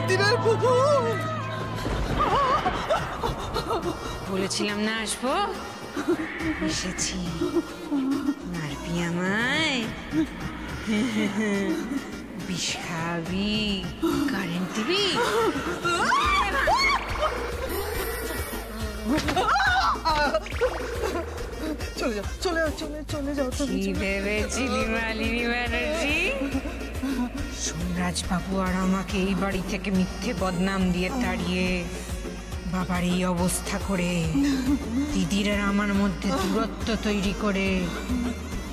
তিতিরের ভূত। বলেছিলাম না আসবো, এসেছি। মারবি আমায়? বিষ খাবি? কারেন্ট দিবি? চলে যাও, চলে যাও, চলে যাও। কি ভেবেছিলি মালিনী ব্যানার্জি? সোমরাজ বাবু আর আমাকে এই বাড়ি থেকে মিথ্যে বদনাম দিয়ে তাড়িয়ে বাবার এই অবস্থা করে, দিদির আর আমার মধ্যে দূরত্ব তৈরি করে,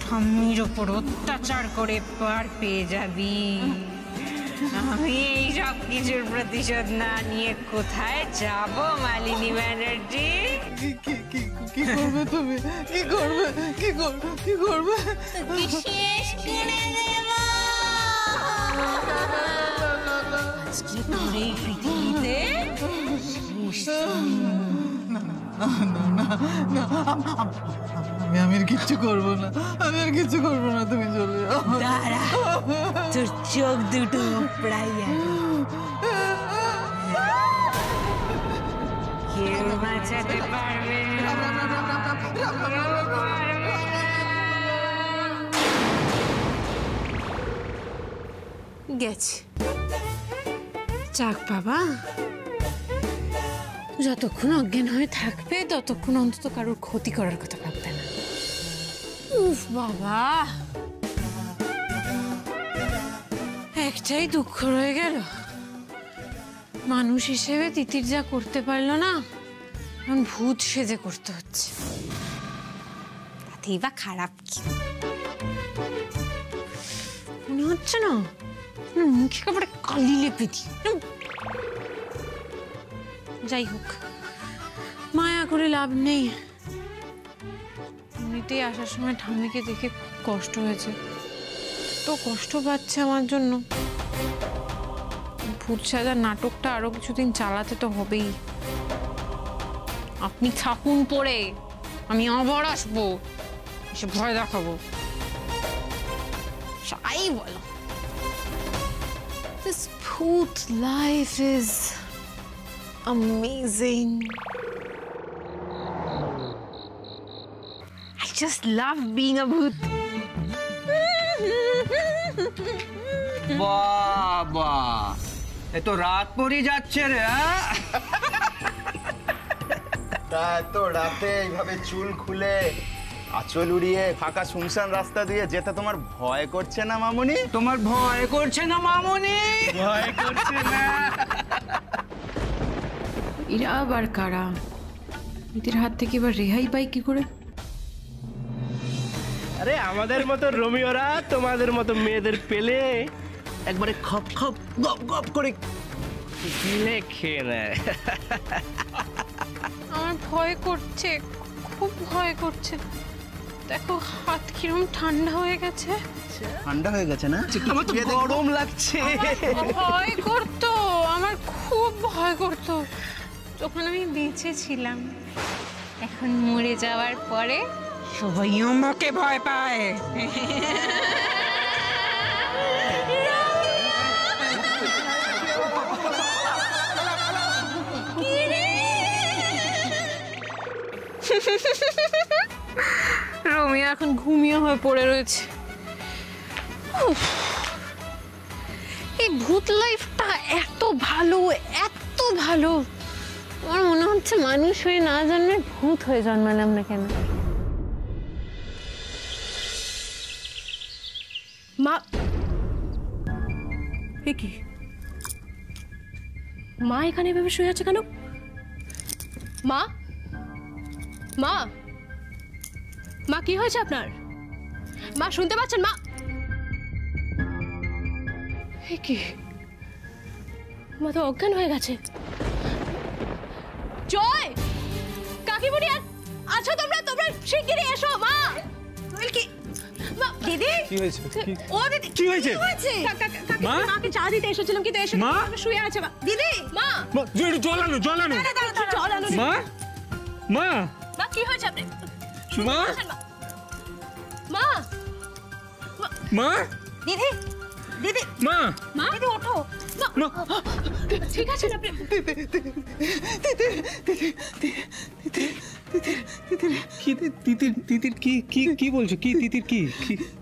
ঠাম্মির ওপর অত্যাচার করে পার পেয়ে যাবি। আমি এই সব কিছুর প্রতিশোধ না নিয়ে কোথায় যাব মালিনী ব্যানার্জি? কি করবে তুমি? কি করবে? শেষ করে দেব আজকে তোর এই পৃথিবীতে। আমি আর কিচ্ছু করবো না, তুমি চলে যাও। দাঁড়া, তোর চোখ দুটো প্রায় কেউ বাঁচাতে পারবে না। গেছে যাক বাবা, যতক্ষণ অজ্ঞান হয়ে থাকবে ততক্ষণ অন্তত কারোর ক্ষতি করার কথা ভাববে না। উফ বাবা, একটাই দুঃখ রয়ে গেল, মানুষ হিসেবে তিতির যা করতে পারলো না, এখন ভূত সেজে করতে হচ্ছে। তাতেই বা খারাপ কি? মনে হচ্ছে না মুখে কাপড়ে কালি লেপে দিই। যাই হোক, মায়া করে লাভ নেই। এমনিতেই আসার সময় ঠাম্মিকে দেখে কষ্ট হয়েছে, তো কষ্ট পাচ্ছে আমার জন্য। ভূত সাজার নাটকটা আরো কিছুদিন চালাতে তো হবেই। আপনি থাকুন পড়ে, আমি আবার আসবো, এসে ভয় দেখাবো। তাই বলো, this bhoot life is amazing. I just love being a bhoot. বাবা, এ তো রাত পড়ে যাচ্ছে রে। তা এত রাতে এইভাবে চুল খুলে আঁচল উড়িয়ে ফাঁকা শুনশান রাস্তা দিয়ে যেতে তোমার ভয় করছে না মামুনি? তোমার ভয় করছে না মামুনি? ভয় করছে না? এরা আবার কারা? এদের হাত থেকে এবার রেহাই পাই কি করে? আরে আমাদের মতো রোমিওরা তোমাদের মতো মেয়েদের পেলে একবারে খপ খপ গপ গপ করে গিলে খেয়ে নেয়। আমার ভয় করছে, খুব ভয় করছে। দেখো হাত কিরম ঠান্ডা হয়ে গেছে। ঠান্ডা হয়ে গেছে না? আমার তো গরম লাগছে। ভয় করতো, আমার খুব ভয় করতো যখন আমি বেঁচে ছিলাম। এখন মরে যাওয়ার পরে সবাই আমাকে ভয় পায়। রোমিও এখন ঘুমিয়ে হয়ে পড়ে রয়েছে। এই ভূত লাইফটা এত ভালো, এত ভালো, আমার মনে হচ্ছে মানুষ হয়ে না জন্মে ভূত হয়ে জন্মালাম না কেন। মা, কি মা এখানে এভাবে শুয়ে আছে কেন? মা, মা, মা কি হয়েছে আপনার? মা শুনতে পাচ্ছেন? মা, কি মা তো অজ্ঞান হয়ে গেছে। জয়, কাকিমুনি আছো তোমরা? তোমরা শিগগিরই এসো। মা, কি দিদি? কি হয়েছে? ও দিদি, কি হয়েছে? মা, মাকে চা দিতে এসেছিলাম কিন্তু এসে শুয়ে আছে। দিদি, মা, জল আনো। জল আনো। মা, মা, মা কি হয়েছে আপনি? মা, মা, মা, দিদি, দিদি মা মা দিদি ওঠো মা ঠিক আছে আপনি কি তিতির তিতির কি কি কি বলছো? কি তিতির কি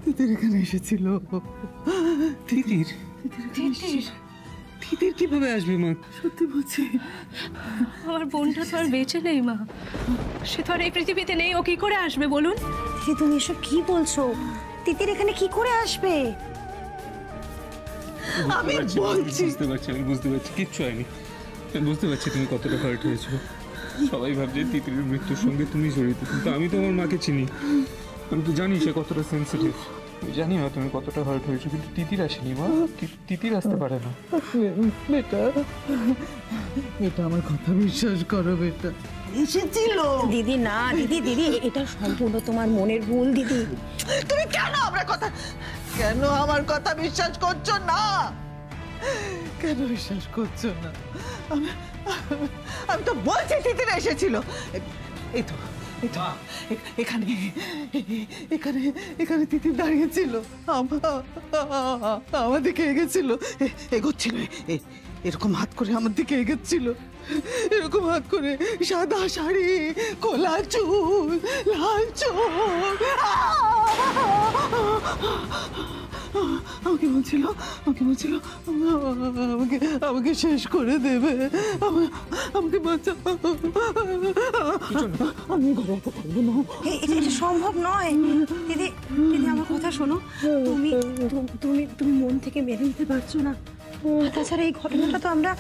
তিতির এখানে এসেছিল। তিতির তিতির কিভাবে আসবে মা? সত্যি বলছি, আমার বোনটা তো আর বেঁচে নেই মা, সে তো আর এই পৃথিবীতে নেই, ও কি করে আসবে বলুন? দিদি তুমি এসব কি বলছো? তিতির এখানে কি করে আসবে? আমি বলছি আমি বুঝতে পারছি কিচ্ছু হয়নি। আমি বুঝতে পারছি তুমি কতটা হার্ট হয়েছো। সবাই ভাবছে তিতিরের মৃত্যুর সঙ্গে তুমি জড়িত, কিন্তু আমি তো আমার মাকে চিনি। আমি তো জানি সে কতটা সেন্সিটিভ। আমি জানি না তুমি কতটা হার্ট হয়েছো, কিন্তু তিতির আসেনি মা। তিতির আসতে পারে না। বেটা, বেটা আমার কথা বিশ্বাস করো বেটা। এসেছিল। দিদি না, দিদি দিদি এটা সম্পূর্ণ তোমার মনের ভুল দিদি। তুমি কেন আমার কথা বিশ্বাস করছো না? কেন বিশ্বাস করছো না? আমি তো বলছি তিতির এসেছিল। এই তো এখানে এখানে এখানে তিতির দাঁড়িয়েছিল, আমার দিকে এগেছিল, এগোচ্ছিল, এরকম হাত করে আমার দিকে এগোচ্ছিল, এরকম হাত করে, সাদা শাড়ি, কোলা চুল, লাল চোখ। আমাকে বলছিল আমাকে শেষ করে দেবে, আমাকে বাঁচা। আমি গল্প করবো না। এটা সম্ভব নয় দিদি। দিদি আমার কথা শোনো, তুমি তুমি তুমি মন থেকে মেনে নিতে পারছো না। আর তাছাড়া এই ঘটনাটা তো আমরা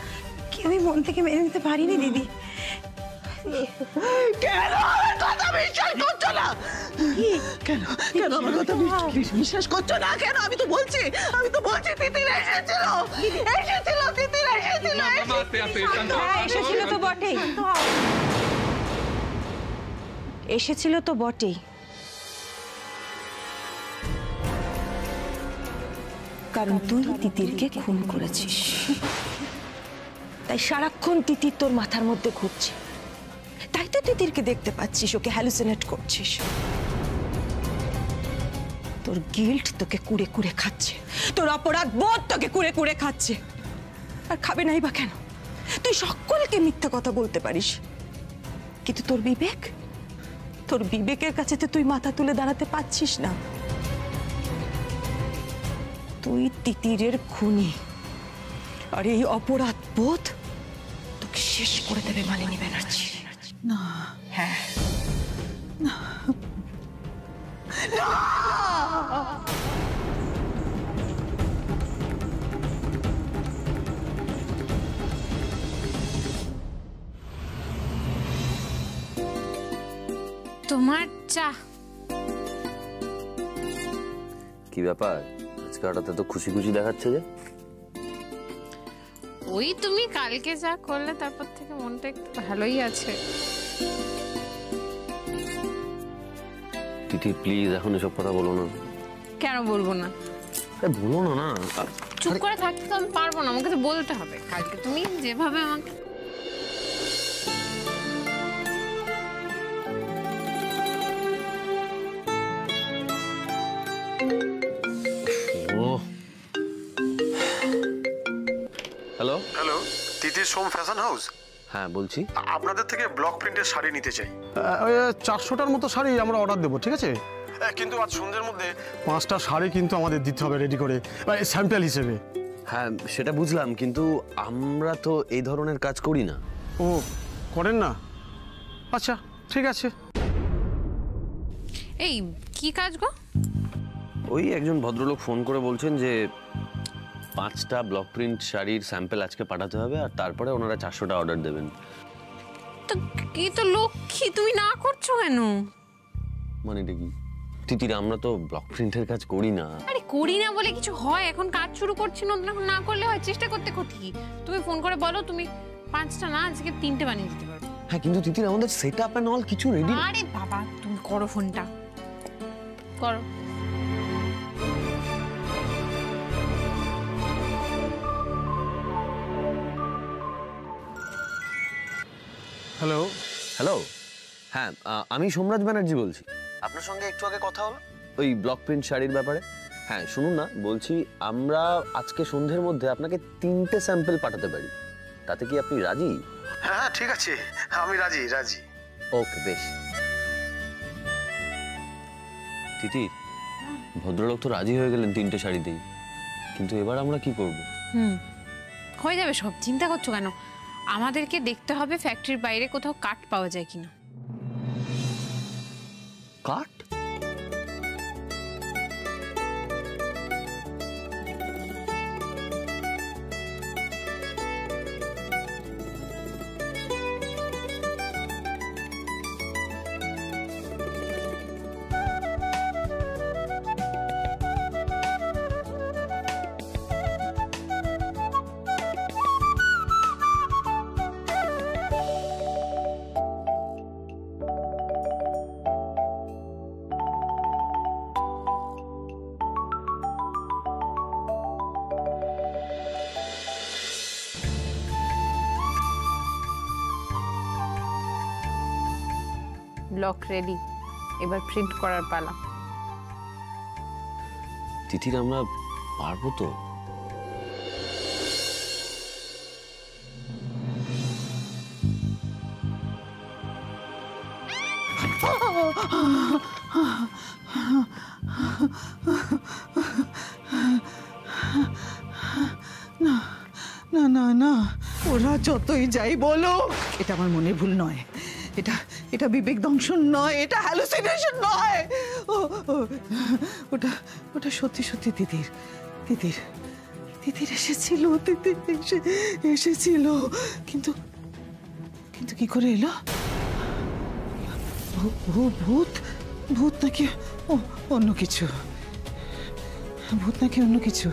কেউই মন থেকে মেনে নিতে পারিনি দিদি। কেন আমার কথা বিশ্বাস করছো না? কেন কেন আমার কথা বিশ্বাস করছো না? কেন? আমি তো বলছি তিতির এসেছিল, তিতির এসেছিল। হ্যাঁ এসেছিল তো বটেই, এসেছিল তো বটেই। কারণ তুই তিতিরকে খুন করেছিস, তাই সারাক্ষণ তিতির তোর মাথার মধ্যে ঘুরছে। তাই তো তিতিরকে দেখতে পাচ্ছিস, ওকে হ্যালুসিনেট করছিস। তোর গিল্ট তোকে কুড়ে কুড়ে খাচ্ছে, তোর অপরাধ বোধ তোকে কুড়ে কুড়ে খাচ্ছে। আর খাবে নাই বা কেন? তুই সকলকে মিথ্যা কথা বলতে পারিস, কিন্তু তোর বিবেকের কাছে তো তুই মাথা তুলে দাঁড়াতে পারছিস না। তুই তিতিরের খুনি, আর এই অপরাধ বোধ তোকে শেষ করে দেবে মালিনী ব্যানার্জি। না, হ্যাঁ তোমার চা। কি ব্যাপার আজকে হঠাৎ এত খুশি খুশি দেখাচ্ছে যে? ওই তুমি কালকে যা করলে তারপর থেকে মনটা একটু ভালোই আছে। তিথি প্লিজ এখন এসব কথা বলো না। কেন বলবো না? বলো না না। চুপ করে থাকতে তো আমি পারবো না, আমাকে তো বলতে হবে। কালকে তুমি যেভাবে আমাকে হ্যালো হ্যালো, তিতির সোম ফ্যাশন হাউস? হ্যাঁ বলছি। আপনাদের থেকে ব্লক প্রিন্টের শাড়ি নিতে চাই। 400টার মতো শাড়ি আমরা অর্ডার দেবো, ঠিক আছে? কিন্তু আজ সন্ধ্যের মধ্যে 5টা শাড়ি কিন্তু আমাদের দিতে হবে রেডি করে, স্যাম্পল হিসেবে। হ্যাঁ সেটা বুঝলাম, কিন্তু আমরা তো এই ধরনের কাজ করি না। ও করেন না? আচ্ছা ঠিক আছে। এই কি কাজ গো? ওই একজন ভদ্রলোক ফোন করে বলছেন যে 5টা ব্লক প্রিন্ট শাড়ির স্যাম্পল আজকে পাঠাতে হবে, আর তারপরে ওনারা 400টা অর্ডার দেবেন। তো কি তো লক্ষ্মী, তুমি না করছো কেন? মানে এটা কি তিতির, আমরা তো ব্লক প্রিন্টের কাজ করি না। আরে করি না বলে কিছু হয়? এখন কাজ শুরু করছি, নতুন এখন না করলে হয়? চেষ্টা করতে ক্ষতি। তুমি ফোন করে বলো তুমি 5টা না আজকে 3টে বানিয়ে দিতে পারবে। হ্যাঁ কিন্তু তিতির আমাদের সেট আপ এন্ড অল কিছু রেডি। আরে বাবা তুমি করো, ফোনটা করো। হ্যালো হ্যালো, হ্যাঁ আমি সোমরাজ ব্যানার্জি বলছি। আপনার সঙ্গে একটু আগে কথা হলো ওই ব্লক প্রিন্ট শাড়ির ব্যাপারে। হ্যাঁ শুনুন না, বলছি আমরা আজকে সন্ধ্যের মধ্যে আপনাকে 3টে স্যাম্পল পাঠাতে পারি, তাতে কি আপনি রাজি? হ্যাঁ ঠিক আছে, আমি রাজি রাজি। ওকে বেশ। তিতির, ভদ্রলোক তো রাজি হয়ে গেলেন 3টে শাড়িতেই, কিন্তু এবার আমরা কি করব? হয়ে যাবে সব, চিন্তা করছো কেন? আমাদেরকে দেখতে হবে ফ্যাক্টরির বাইরে কোথাও কাঠ পাওয়া যায় কিনা। কাঠ? ব্লক রেডি, এবার প্রিন্ট করার পালা। তিতির, আমরা পারবো তো? না না না না, ওরা যতই যাই বলো, এটা আমার মনে ভুল নয়, এটা এটা বিবেক দংশন নয়, এটা হ্যালুসিনেশন নয়। ওটা ওটা সত্যি সত্যি তিতির তিতির তিতির এসেছিল, তিতির এসেছিল, কিন্তু কিন্তু কি করে এলো? ভূত ভূত নাকি অন্য কিছু? ভূত নাকি অন্য কিছু?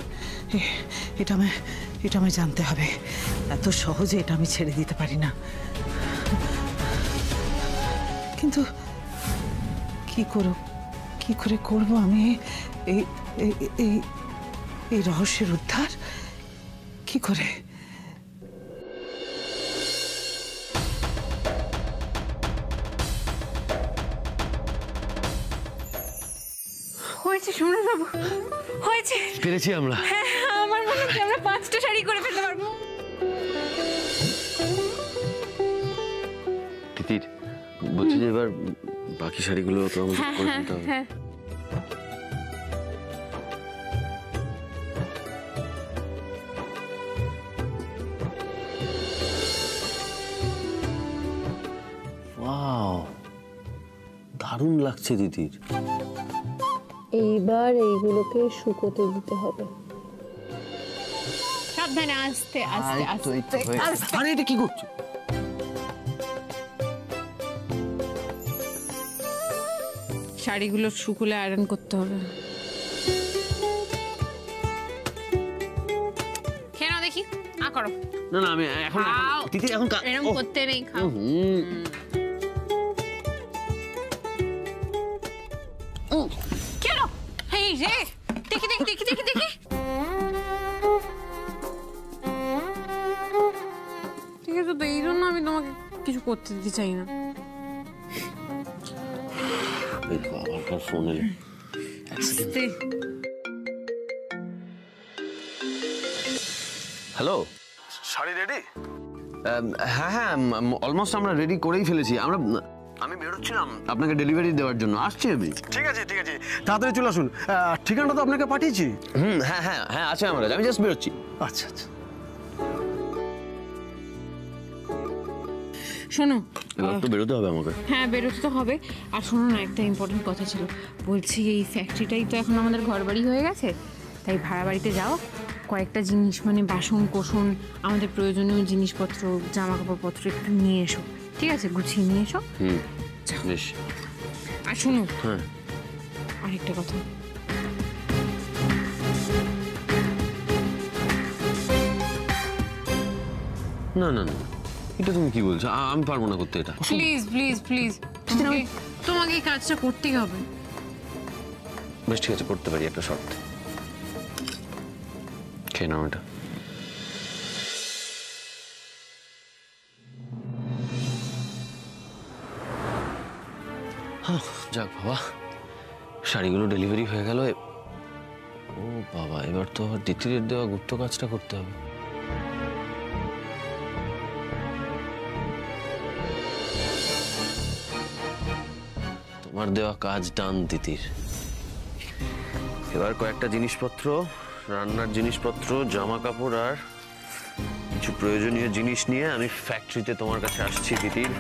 এটা আমায় জানতে হবে, এত সহজে এটা আমি ছেড়ে দিতে পারি না। কিন্তু কি করে করব আমি এই রহস্যের উদ্ধার? কি করে? হয়েছে সুমন বাবু, হয়েছে, পেরেছি আমরা। হ্যাঁ আমার মনে হচ্ছে আমরা 5টা শাড়ি করে ফেলতে পারবো। তিতির, বলছি যে এবার বাকি শাড়িগুলো তো আমাদের করে দিতে হবে। হ্যাঁ ওয়াও, দারুণ লাগছে তিতির। এইবার এইগুলোকে শুকোতে দিতে হবে। সাবধানে, আস্তে আস্তে আস্তে আস্তে। আরে এটা কি করছো? শাড়িগুলো শুকুলে আয়রন করতে হবে। খেয়ে নাও দেখি, করো। না না, আমি এখন তিতির এখন এরকম করতে নেই, খাও। কেন? এই রে, দেখি দেখি দেখি দেখি দেখি। ঠিক আছে, তো এই জন্য আমি তোমাকে কিছু করতে দিতে চাই না। আমার ফোন এলো। Hello, sari ready? হ্যাঁ হ্যাঁ, অলমোস্ট আমরা রেডি করেই ফেলেছি। আমি বেরোচ্ছিলাম আপনাকে ডেলিভারি দেওয়ার জন্য, আসছি আমি। ঠিক আছে ঠিক আছে, তাড়াতাড়ি চলে আসুন। ঠিকানাটা তো আপনাকে পাঠিয়েছি। হ্যাঁ হ্যাঁ হ্যাঁ, আছে আমার কাছে, আমি জাস্ট বেরোচ্ছি। আচ্ছা আচ্ছা, শোনো, এবার তো বেরোতে হবে আমাকে। হ্যাঁ বেরোতে তো হবে। আর শোনো না, একটা ইম্পর্টেন্ট কথা ছিল, বলছি এই ফ্যাক্টরিটাই তো এখন আমাদের ঘর বাড়ি হয়ে গেছে, তাই ভাড়া বাড়িতে যাও, কয়েকটা জিনিস মানে বাসন কোসন, আমাদের প্রয়োজনীয় জিনিসপত্র, জামা কাপড়পত্র একটু নিয়ে এসো, ঠিক আছে? গুছিয়ে নিয়ে এসো। বেশ। আর শোনো, হ্যাঁ আরেকটা কথা, না না না, এটা তুমি কি বলছো? আমি পারবো না করতে এটা। প্লিজ প্লিজ প্লিজ, তোমাকে এই কাজটা করতেই হবে। বেশ ঠিক আছে, করতে পারি, একটা শর্ত। খেয়ে নাও এটা। যাক বাবা, শাড়িগুলো ডেলিভারি হয়ে গেল, ও বাবা, এবার তো আবার তিতিরের দেওয়া গুপ্ত কাজটা করতে হবে। তোমার দেওয়া কাজ ডান তিতির। এবার কয়েকটা জিনিসপত্র, রান্নার জিনিসপত্র, জামা কাপড় আর কিছু প্রয়োজনীয় জিনিস নিয়ে আমি ফ্যাক্টরিতে তোমার কাছে আসছি তিতির।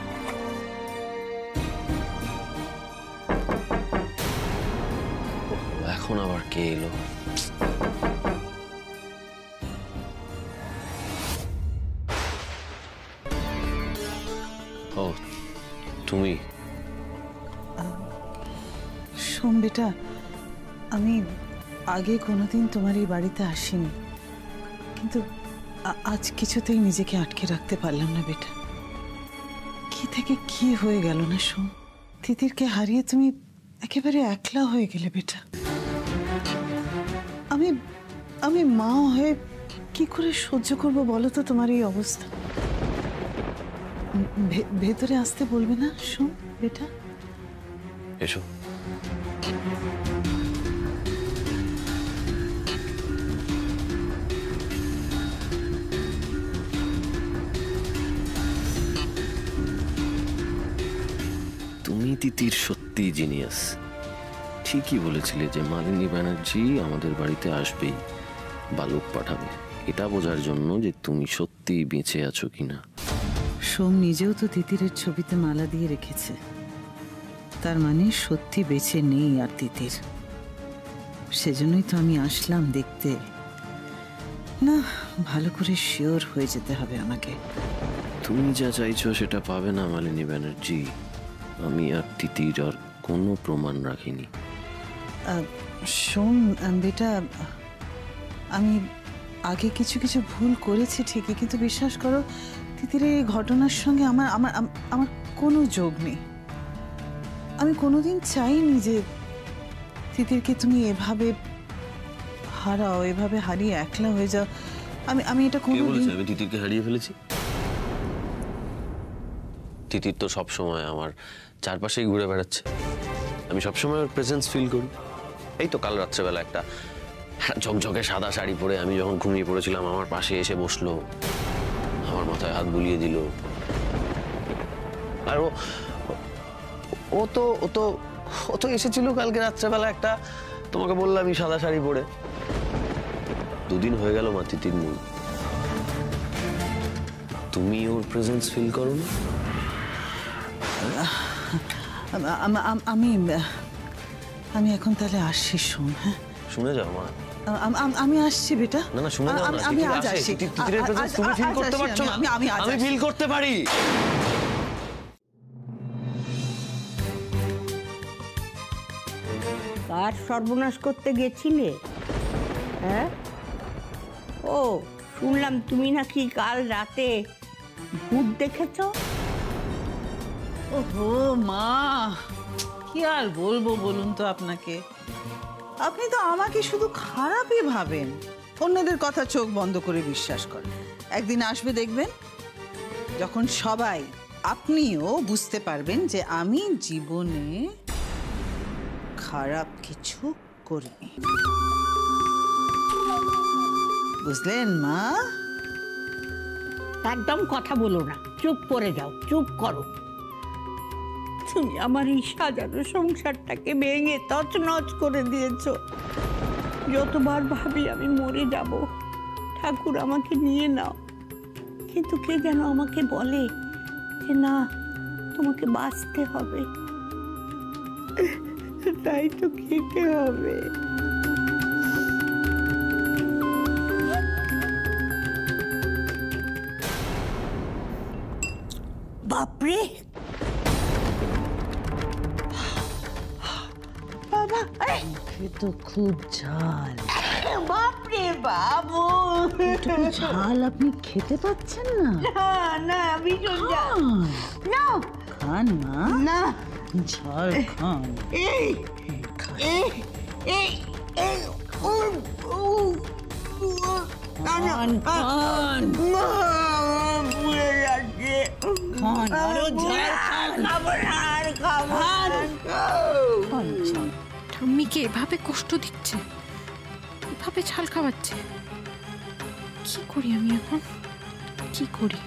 এখন আবার কে এলো? ও তুমি? শোন বেটা, আমি আগে কোনোদিন তোমার এই বাড়িতে আসিনি, কিন্তু আজ কিছুতেই নিজেকে আটকে রাখতে পারলাম না বেটা। কি থেকে কি হয়ে গেল না শোন, তিতিরকে হারিয়ে তুমি একেবারে একলা হয়ে গেলে বেটা। আমি আমি মা হয়ে কি করে সহ্য করব বলো তো তোমার এই অবস্থা? ভেতরে আসতে বলবে না শোন বেটা? এসো। তুমি তিতির সত্যি জিনিয়াস। ঠিকই বলেছিলে যে মালিনী ব্যানার্জি আমাদের বাড়িতে আসবেই, বালক পাঠাবে, এটা বোঝার জন্য যে তুমি সত্যি বেঁচে আছো কিনা। সোম নিজেও তো তিতিরের ছবিতে মালা দিয়ে রেখেছে, তার মানে সত্যি বেঁচে নেই আর তিতির। সেজন্যই তো আমি আসলাম দেখতে। না, ভালো করে শিওর হয়ে যেতে হবে আমাকে। তুমি যা চাইছো সেটা পাবে না মালিনী ব্যানার্জি। আমি আর তিতির আর কোনো প্রমাণ রাখিনি। শোন বেটা, আমি আগে কিছু কিছু ভুল করেছি ঠিকই, কিন্তু বিশ্বাস করো তিতিরের এই ঘটনার সঙ্গে আমার আমার আমার কোনো যোগ নেই। আমি কোনোদিন চাইনি যে তিতিরকে তুমি এভাবে হারাও, এভাবে হারিয়ে একলা হয়ে যাও। আমি এটা কে বলেছে আমি তিতিরকে হারিয়ে ফেলেছি? তিতির তো সবসময় আমার চারপাশেই ঘুরে বেড়াচ্ছে, আমি সবসময় ওর প্রেজেন্স ফিল করি। এই তো কাল রাত্রেবেলা একটা ঝকঝকে সাদা শাড়ি পরে আমি যখন ঘুমিয়ে পড়েছিলাম আমার পাশে এসে বসলো, আমার মাথায় হাত বুলিয়ে দিল। আর ও তো এসেছিল কালকে রাত্রেবেলা একটা, তোমাকে বললাম আমি সাদা শাড়ি পরে। 2 দিন হয়ে গেল মা, তিতির নেই। তুমি ওর প্রেজেন্স ফিল করো না? আমি এখন তাহলে আসছি। শোন, হ্যাঁ শুনে যাও মা। আমি আসছি বেটা। না না, শুনে যাও না। আমি আজ আসছি। তিতিরের প্রেজেন্স তুমি ফিল করতে পারছো না? আমি ফিল করতে পারি। কার সর্বনাশ করতে গেছিলে? হ্যাঁ, ও শুনলাম তুমি নাকি কাল রাতে ভূত দেখেছো। ওহো মা, কি আর বলবো বলুন তো আপনাকে। আপনি তো আমাকে শুধু খারাপই ভাবেন, অন্যদের কথা চোখ বন্ধ করে বিশ্বাস করেন। একদিন আসবে দেখবেন, যখন সবাই, আপনিও বুঝতে পারবেন যে আমি জীবনে খারাপ কিছু করিনি। বুঝলেন মা? একদম কথা বলো না, চুপ করে যাও, চুপ করো। তুমি আমার এই সাজানো সংসারটাকে ভেঙে তছনছ করে দিয়েছো। যতবার ভাবি আমি মরে যাব, ঠাকুর আমাকে নিয়ে নাও, কিন্তু কে যেন আমাকে বলে যে না, তোমাকে বাঁচতে হবে, তাই তো খেতে হবে। বাপরে বাবা, তো খুব ঝাল। বাপরে বাবু, ঝাল আপনি খেতে পাচ্ছেন না? না না, ভীষণ ঝাল। না খান মা, না ঝাল খান। এই এই এই এই খান খান পুড়ে যাচ্ছে। খান, আরো ঝাল খান। খাবো না, আর খাবো না। ঠাম্মিকে এভাবে কষ্ট দিচ্ছে, এভাবে ছাল খাওয়াচ্ছে। কি করি আমি এখন, কি করি?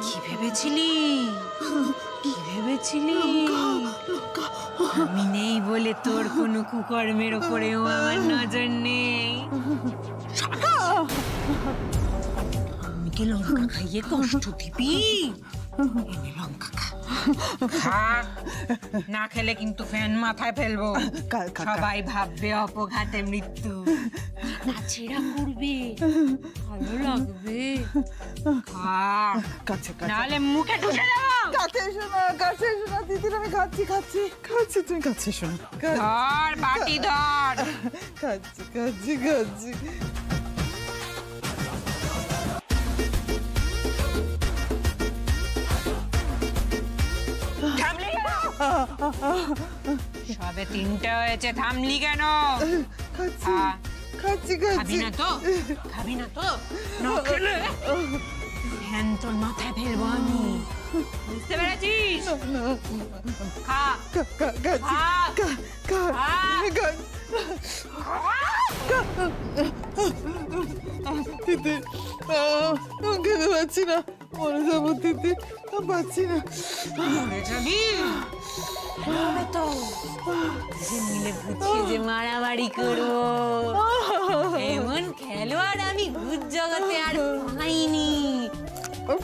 কি ভেবেছিলি, কি ভেবেছিলি আমি নেই বলে তোর কোনো কুকর্মের ওপরেও আমার নজর নেই? আমি কি লঙ্কা খাইয়ে কষ্ট দিবি? এনে লঙ্কা খা, খা। না খেলে কিন্তু ফ্যান মাথায় ফেলবো, সবাই ভাববে অপঘাতে মৃত্যু, ছেঁড়া করবে, ভালো লাগবে। খা, নাহলে মুখে ঢুকে যাবো। কাছে এসো না, কাছে এসো না দিদির, আমি খাচ্ছি খাচ্ছি খাচ্ছি, তুমি কাছে এসো না। ধর বাটি ধর। খাচ্ছি খাচ্ছি খাচ্ছি। সবে 3টে হয়েছে, থামলি কেন? খাচ্ছি খাচ্ছি খাবি না তো, খাবি না তো? না খেলে ফ্যান তোর মাথায় ফেলবো আমি, বুঝতে পেরেছিস? খা দিদি, খেতে পাচ্ছি না, মরে যাবো দিদি, পাচ্ছি না। মরে যাবি? হবে তো, মিলে বুঝিয়ে যে মারামারি করবো, এমন খেলোয়াড় আমি ভূত জগতে আর পাইনি।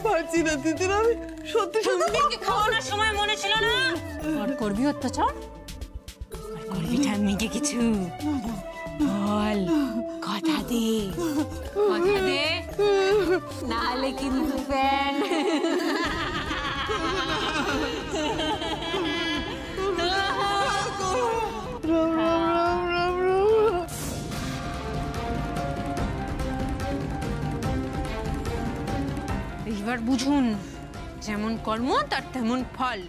পারছি না দিদি, আমি সত্যি সত্যি খাওয়ানোর সময় মনে ছিল না আর করবি অত্যাচার? করবি ঠাম্মিকে কিছু বল, কথা দে, কথা দে, নাহলে কিন্তু ফ্যান। এবার বুঝুন, যেমন কর্ম তার তেমন ফল।